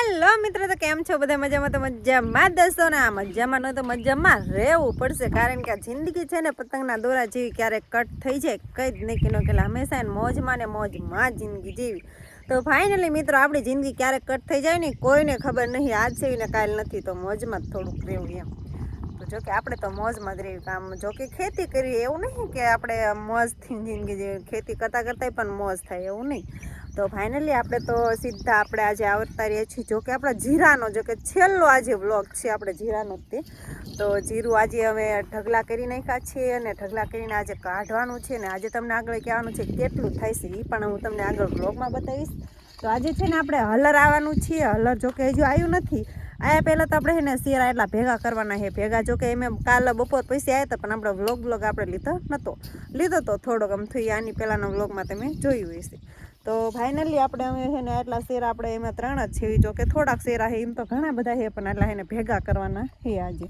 Hello મિત્રો, તો કેમ છો બધા? મજામાં? તો મજામાં જ દસો ને. આ મજામાં ન તો મજામાં રહેવું પડશે, કારણ કે આ જિંદગી છે ને પતંગના દોરા જેવી, ક્યારેક કટ થઈ જાય કંઈ જ નહીં કે હંમેશા મોજમાં ને મોજમાં જિંદગી જેવી. તો ફાઇનલી મિત્રો, આપણી જિંદગી ક્યારેક કટ થઈ જાય ને કોઈને ખબર નહીં. આજ છે ને કાલ નથી, તો મોજમાં જ થોડુંક રહેવું એમ. તો જોકે આપણે તો મોજમાં જ રહેવું. કામ જોકે ખેતી કરીએ એવું નહીં કે આપણે મોજથી જિંદગી જેવી, ખેતી કરતાં કરતાં પણ મોજ થાય એવું નહીં. તો ફાઇનલી આપણે તો સીધા આપણે આજે આવતા રહીએ છીએ. જોકે આપણા જીરાનો જોકે છેલ્લો આજે વ્લોગ છે આપણે જીરાનો જ તે. તો જીરું આજે અમે ઢગલા કરી નાખ્યા છીએ અને ઢગલા કરીને આજે કાઢવાનું છે ને આજે તમને આગળ કહેવાનું છે કેટલું થાય છે એ પણ હું તમને આગળ વ્લોગમાં બતાવીશ. તો આજે છે ને આપણે હલર આવવાનું છીએ. હલર જોકે હજુ આવ્યું નથી. આયા પહેલાં તો આપણે એને શેરા એટલા ભેગા કરવાના છે. ભેગા જોકે એમ કાલે બપોર પછી આવ્યા હતા, પણ આપણે વ્લોગ આપણે લીધો તો થોડોક આમ થઈ. આની પહેલાંના વ્લોગમાં તમે જોયું હશે. તો ફાઇનલી આપણે અમે છે ને એટલા શેરા આપણે એમાં 3 જ છે. જોકે થોડાક શેરા છે, એમ તો ઘણા બધા છે, પણ એટલા એને ભેગા કરવાના છે આજે.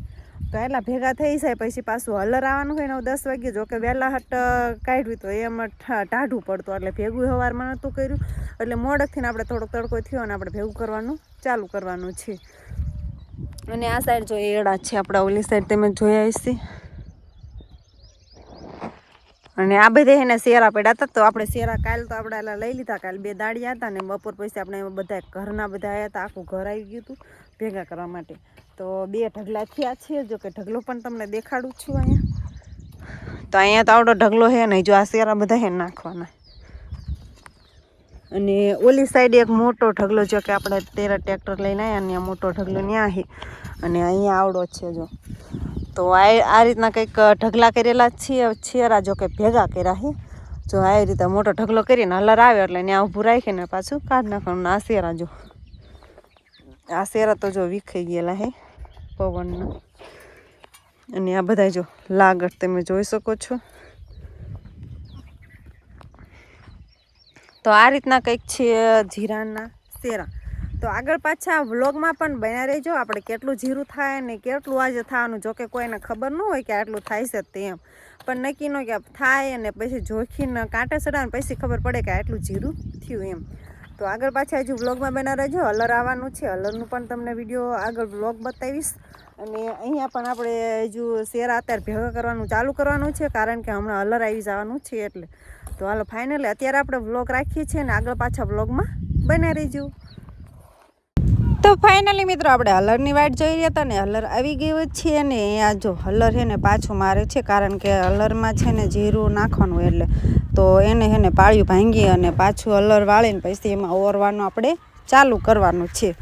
તો એટલા ભેગા થઈ જાય પછી પાછું હલર આવવાનું હોય ને 10 વાગ્યે. જોકે વહેલા હટ કાઢ્યું તો એમ ટાઢું પડતું, એટલે ભેગું સવારમાં નહોતું કર્યું. એટલે મોડેકથી આપણે થોડોક તડકો થયો અને આપણે ભેગું કરવાનું ચાલુ કરવાનું છે. અને આ સાઈડ જો એડા છે આપણા, ઓલી સાઈડ તમે જોયા હશે. અને આ બધે એને શેરા પડ્યા હતા. તો આપણે શેરા કાલ તો આપણે એલા લઈ લીધા. કાલ 2 દાડિયા હતા ને બપોર પછી આપણે બધા ઘરના બધા આવ્યા હતા. આખું ઘર આવી ગયું હતું ભેગા કરવા માટે. તો 2 ઢગલા થયા છે. જો કે ઢગલો પણ તમને દેખાડું છું અહીંયા. તો અહીંયા તો આવડો ઢગલો છે નહીં. જો આ શેરા બધા હે નાખવાના. અને ઓલી સાઈડ એક મોટો ઢગલો, જો કે આપણે ટ્રેક્ટર લઈને આવ્યા ને મોટો ઢગલો ત્યાં છે. અને અહીંયા આવડો છે જો. તો આ રીતના કંઈક ઢગલા કરેલા છીએ છેરા, જો કે ભેગા કર્યા છે. જો આવી રીતે મોટો ઢગલો કરીને હલર આવે એટલે ત્યાં ઊભું રાખીને પાછું કાઢ નાખવાનું. આ શેરા જો, આ શેરા તો જો વિખાઈ ગયેલા છે પવનના. અને આ બધા જો લાગર તમે જોઈ શકો છો. તો આ રીતના કંઈક છે જીરાના શેરા. તો આગળ પાછા વ્લોગમાં પણ બન્યા રહેજો. આપણે કેટલું જીરું થાય ને કેટલું આજે થવાનું, જોકે કોઈને ખબર ન હોય કે આટલું થાય છે તેમ, પણ નક્કી ન કે થાય અને પછી જોખીને કાંટે ચડાવે પછી ખબર પડે કે આટલું જીરું થયું એમ. તો આગળ પાછા હજુ વ્લોગમાં બન્યા રહેજો. હલર આવવાનું છે, હલરનું પણ તમને વિડીયો આગળ વ્લોગ બતાવીશ. અને અહીંયા પણ આપણે હજુ શેરા અત્યારે ભેગા કરવાનું ચાલુ કરવાનું છે, કારણ કે હમણાં હલર આવી જવાનું છે એટલે. તો હાલો ફાઇનલી અત્યારે આપણે વ્લોગ રાખીએ છીએ ને આગળ પાછા વ્લોગમાં બન્યા રહેજો. તો ફાઇનલી મિત્રો, આપણે હલરની વાટ જોઈ રહ્યા હતા ને હલર આવી ગયું છે. ને અહીંયા જો હલર છે ને પાછું મારે છે, કારણ કે હલરમાં છે ને જીરું નાખવાનું એટલે. તો એને છે ને પાળિયું ભાંગી અને પાછું હલર વાળીને પછી એમાં ઓરવાનું આપણે ચાલુ કરવાનું છે.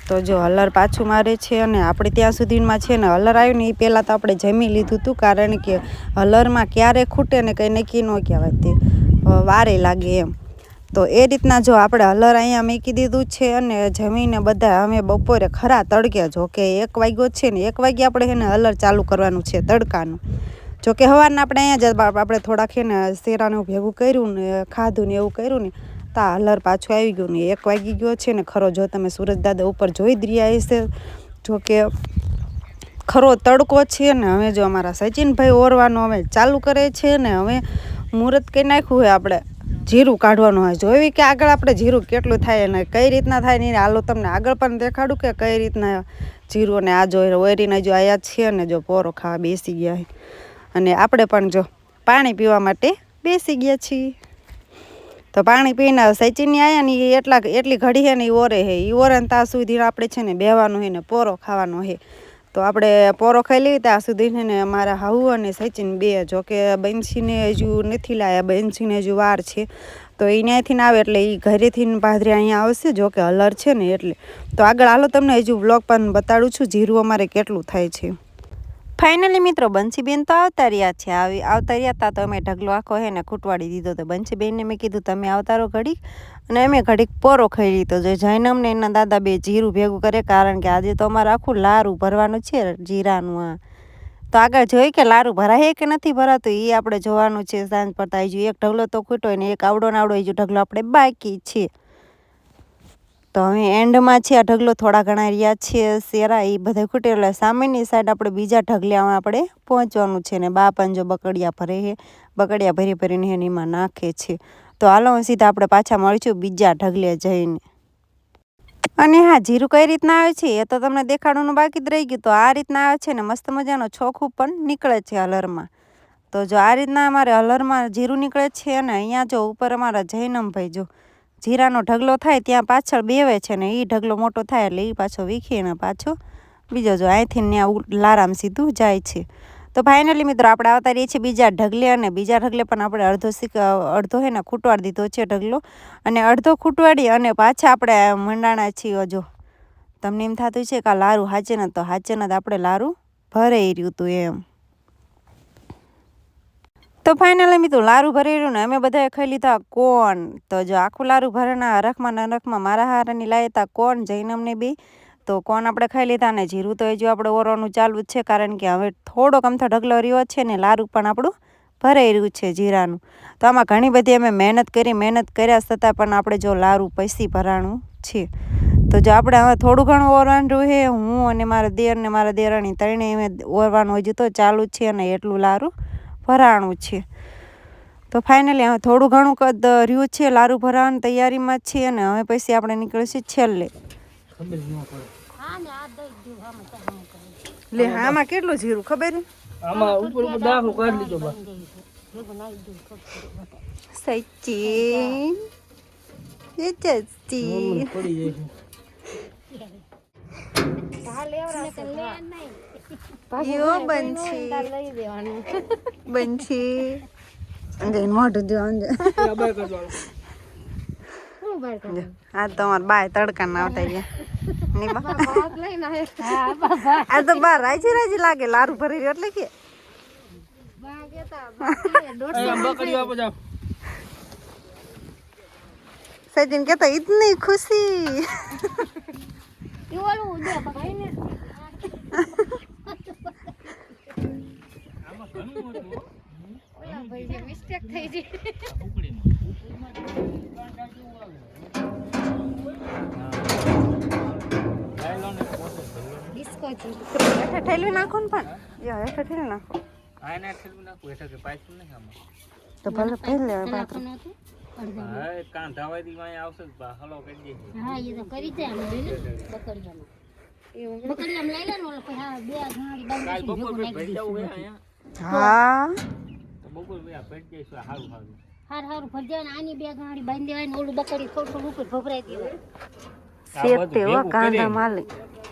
તો જો હલર પાછું મારે છે. અને આપણે ત્યાં સુધીમાં છે ને હલર આવ્યું ને એ પહેલાં તો આપણે જમી લીધું હતું, કારણ કે હલરમાં ક્યારે ખૂટે ને કંઈ નક્કી ન કહેવાય, તે વારે લાગે એમ. તો એ રીતના જો આપણે હલર અહીંયા મૂકી દીધું છે. અને જમીને બધા અમે બપોરે ખરા તડકે, જો કે 1 વાગ્યો છે ને 1 વાગ્યે આપણે એને હલર ચાલુ કરવાનું છે તડકાનું. જોકે સવારના આપણે અહીંયા જ આપણે થોડાક એને શેરાનું ભેગું કર્યું ને ખાધું ને એવું કર્યું ને તો હલર પાછું આવી ગયું ને 1 વાગી ગયો છે ને ખરો. જો તમે સૂરજ દાદા ઉપર જોઈ જ રહ્યા હશે, જોકે ખરો તડકો છે. ને હવે જો અમારા સચિનભાઈ ઓરવાનું હવે ચાલુ કરે છે. ને હવે મુહૂર્ત કરી નાખ્યું હોય આપણે જીરું કાઢવાનું હોય. જોઈ કે આગળ આપણે જીરું કેટલું થાય ને કઈ રીતના થાય ને હાલો તમને આગળ પણ દેખાડું કે કઈ રીતના જીરું. ને આ જો ઓરીને જો આયા છે ને જો પોરો ખાવા બેસી ગયા. અને આપણે પણ જો પાણી પીવા માટે બેસી ગયા છીએ. તો પાણી પીને સચિનની આવ્યા ને એટલી ઘડી છે ને એ ઓરે છે. એ ઓરે ને ત્યાં સુધી આપણે છે ને બેવાનું છે ને પોરો ખાવાનો છે. તો આપણે પોરો ખાઈ લઈએ ત્યાં સુધી છે ને અમારા હાઉ અને સચિન બે, જો કે બંસીને હજુ નથી લાવ્યા, બંસીને હજુ વાર છે. તો એ ત્યાંથી આવે એટલે એ ઘરેથી પાદરે અહીંયા આવશે, જો કે હલર છે ને એટલે. તો આગળ હાલો તમને હજુ વ્લોગ પણ બતાડું છું જીરું અમારે કેટલું થાય છે. ફાઇનલી મિત્રો, બંસીબેન તો આવતા રહ્યા છે. આવતા રહ્યા હતા તો અમે ઢગલો આખો છે ને ખૂટવાડી દીધો. તો બંસીબેનને મેં કીધું તમે આવતા રહો ઘડીક, અને અમે ઘડીક પોરો ખાઈ લીધો. જો જૈનમ ને એના દાદા બે જીરું ભેગું કરે, કારણ કે આજે તો અમારે આખું લારું ભરવાનું છે જીરાનું. આ તો આગળ જોઈ કે લારું ભરાય કે નથી ભરાતું એ આપણે જોવાનું છે. સાંજ પડતા હજુ એક ઢગલો તો ખૂટો ને એક આવડો ને આવડો હજુ ઢગલો આપણે બાકી છે. તો હવે એન્ડમાં છે આ ઢગલો, થોડા ઘણા રહ્યા છે શેરા એ બધા ખૂટે એટલે સામેની સાઈડ આપણે બીજા ઢગલામાં આપણે પહોંચવાનું છે. ને બા પણ જો બકડિયા ભરે છે, બકડિયા ભરી ભરીને એમાં નાખે છે. તો હાલો સીધા આપણે પાછા મળીશું બીજા ઢગલે જઈને. અને હા, જીરું કઈ રીતના આવે છે એ તો તમને દેખાડવાનું બાકી જ રહી ગયું. તો આ રીતના આવે છે ને મસ્ત મજાનો ચોખ્ખું પણ નીકળે છે હલરમાં. તો જો આ રીતના અમારે હલરમાં જીરું નીકળે છે. અને અહીંયા જો ઉપર અમારા જૈનમભાઈ જો જીરાનો ઢગલો થાય ત્યાં પાછળ બેવે છે ને એ ઢગલો મોટો થાય એટલે એ પાછો વીખીને પાછો બીજો જો અહીંથી ત્યાં લારામ સીધું જાય છે. તો ફાઇનલી મિત્રો આપણે આવતા રહીએ છીએ બીજા ઢગલે. અને બીજા ઢગલે પણ આપણે અડધો હે ને ખૂટવાડી દીધો છે ઢગલો. અને અડધો ખૂટવાડી અને પાછા આપણે મંડાણા છીએ. જો તમને એમ થતું છે કે આ લારું હાચે ને, તો હાચે ને આપણે લારું ભરાઈ રહ્યું હતું એમ. તો ફાઇનલી મિત્રો લારું ભરાઈ રહ્યું ને અમે બધાએ ખાઈ લીધા કોણ. તો જો આખું લારું ભરાના હરખમાં નરખમાં મારા હારાની લાવ્યા હતા કોણ જૈનમને બી. તો કોણ આપણે ખાઈ લીધા. અને જીરું તો હજુ આપણે ઓરવાનું ચાલુ જ છે, કારણ કે હવે થોડોક અમથો ઢગલો રહ્યો છે ને લારું પણ આપણું ભરાઈ રહ્યું છે જીરાનું. તો આમાં ઘણી બધી અમે મહેનત કર્યા છતાં પણ આપણે જો લારું પૈસી ભરાણું છે. તો જો આપણે હવે થોડું ઘણું ઓરવાનું છે. હું અને મારા દેર ને મારા દેરાણી ત્રણેય અમે ઓરવાનું હજુ તો ચાલુ જ છે અને એટલું લારું ભરાણું છે. તો ફાઇનલી હવે થોડું ઘણું રહ્યું છે લારું ભરાવાની તૈયારીમાં જ છે. અને હવે પછી આપણે નીકળીશું છેલ્લે. લે આમાં કેટલું જીરું ખબર છે? આમાં ઉપર દાખલો કાઢી લીધો બા. સચિન એ ચસ્તી પડી જાય યો બંછી બંછી જઈને મોઢું દેવાનું. આ તમાર બાય તડકા ના આવતા ગયા. આ તો બાર રાજી લાગે લારું ભરી રહ્યો એટલે કે સચિન કેતા ઇતની ખુશી. મિસ્ટેક થઈ ગઈ. ઠેલી નાખો ને પણ હેઠા ઠેલી નાખો તો ભલે પહેલે હા હારું ભરજાય ને આની બે ગાડી બાંધી દેવાય ને ઓલું બકડી થોડું ઉપર ભભરાઈ દેવાય. સેતે હો કાંદા માલે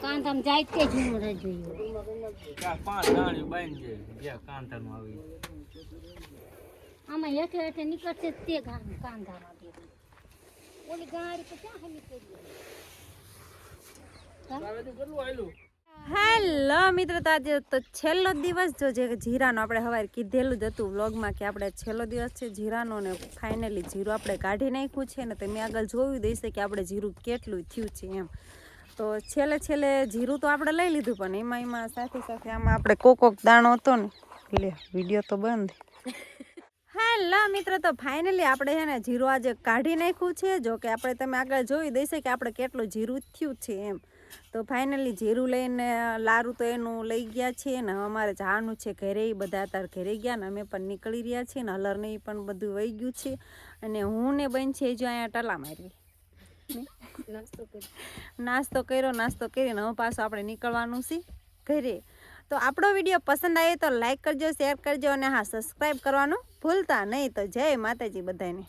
કાંધામ જાય તે જૂનું રહી જોઈએ. આમાં હેઠે હેઠે નીકળશે તે કાંધામાં દેવાય. ઓલી ગાડી તો ક્યાં નીકળી. હેલો મિત્રો, તો આજે તો છેલ્લો દિવસ જો જે જીરાનો આપણે સવારે કીધેલું જ હતું વ્લોગમાં કે આપણે છેલ્લો દિવસ છે જીરાનો. ને ફાઇનલી જીરું આપણે કાઢી નાખ્યું છે ને તમે આગળ જોયું દેશે કે આપણે જીરું કેટલું થયું છે એમ. તો છેલ્લે જીરું તો આપણે લઈ લીધું, પણ એમાં સાથે આમાં આપણે કોક દાણો હતો ને લે વિડીયો તો બંધ. હેલો મિત્રો, તો ફાઇનલી આપણે છે ને જીરું આજે કાઢી નાખ્યું છે. જો કે આપણે તમે આગળ જોઈ દેશે કે આપણે કેટલું જીરું થયું છે એમ. તો ફાઇનલી જીરું લઈને લારું તો એનું લઈ ગયા છીએ ને અમારે જવાનું છે ઘરે. બધા અત્યારે ઘરે ગયા ને અમે પણ નીકળી રહ્યા છીએ ને હલર ને પણ બધું વહી ગયું છે. અને હું ને બેન છે જો અહીંયા ટલા મારવી નાસ્તો કરીને હવે પાછું આપણે નીકળવાનું છે ઘરે. તો આપણો વિડીયો પસંદ આવે તો લાઈક કરજો, શેર કરજો અને હા સબસ્ક્રાઈબ કરવાનું ભૂલતા નહીં. તો જય માતાજી બધાને.